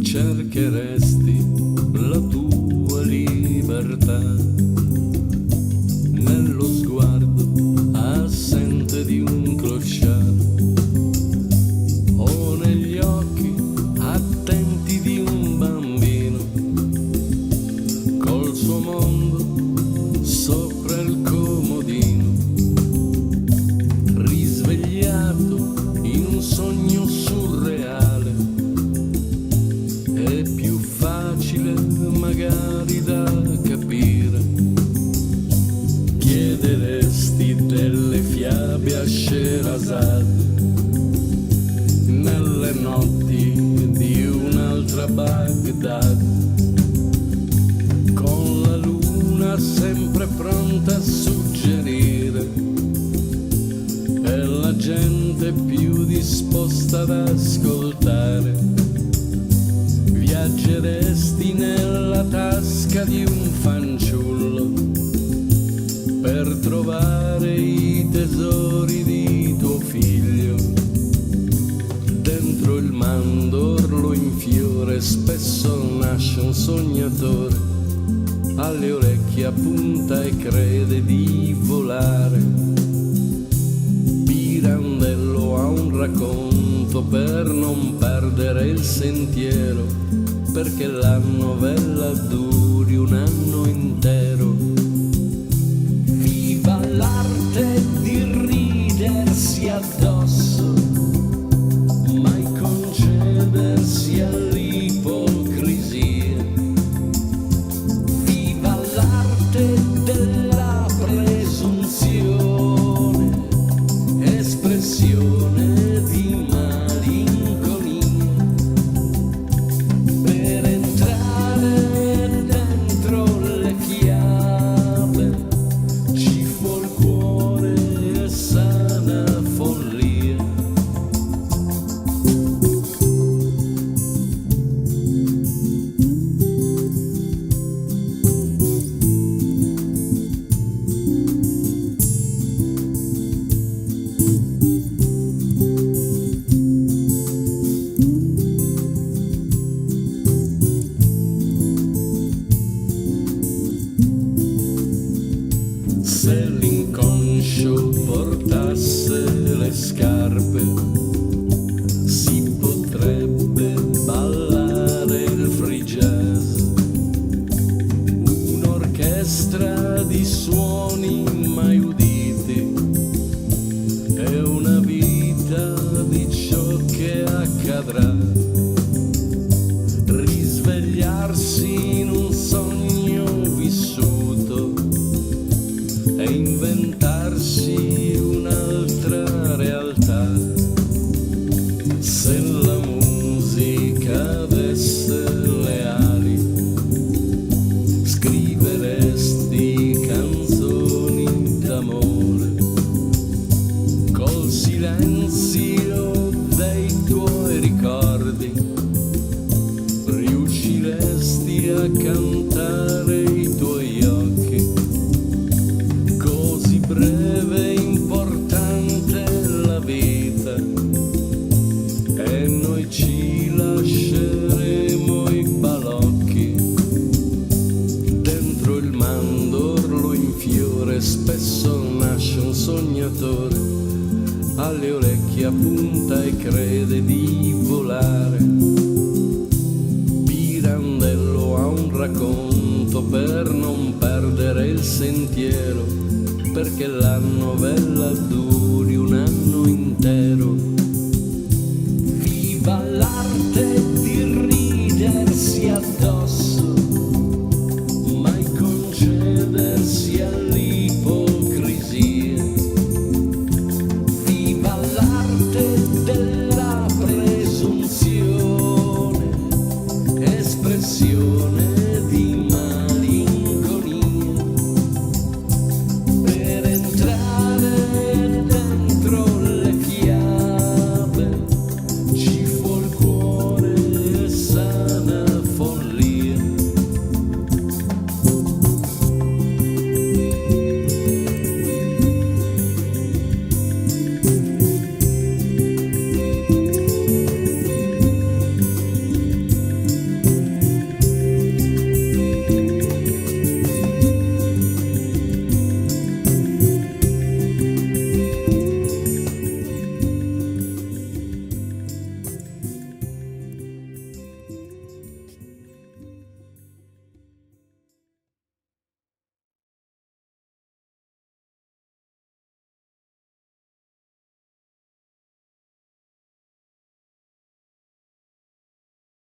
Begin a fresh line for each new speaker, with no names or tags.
Cercheresti la tua libertà nello sguardo assente di un clochard o negli occhi attenti di un bambino col suo mondo sopra il comodino, risvegliato in un sogno surreale. È più facile magari da capire. Chiederesti delle fiabe a Sherazad nelle notti di un'altra Baghdad, con la luna sempre pronta a suggerire e la gente più disposta ad ascoltare. Viaggeresti nella tasca di un fanciullo per trovare i tesori di tuo figlio. Dentro il mandorlo in fiore spesso nasce un sognatore, alle orecchie appunta e crede di volare. Pirandello ha un racconto per non perdere il sentiero, perché la novella duri un anno intero. Viva l'arte di ridersi addosso, mai concedersi all'ipocrisia. Viva l'arte della presunzione, espressione di malinconia. Per entrare dentro le fiabe ci vuol cuore e sana follia. Se l'inconscio portasse le scarpe, si potrebbe ballare il free jazz, un'orchestra di suoni mai uditi e una vita di ciò che accadrà. Risvegliarsi in un sogno vissuto e inventarsi un'altra realtà. Se la musica avesse le ali, scriveresti canzoni d'amore col silenzio dei tuoi ricordi. Riusciresti a cantare i tuoi occhi, così breve e importante la vita, e noi ci lasceremo i balocchi. Dentro il mandorlo in fiore spesso nasce un sognatore, alle orecchie appunta e crede di volare. Pirandello ha un racconto per non perdere il sentiero, perché la novella duri un anno intero.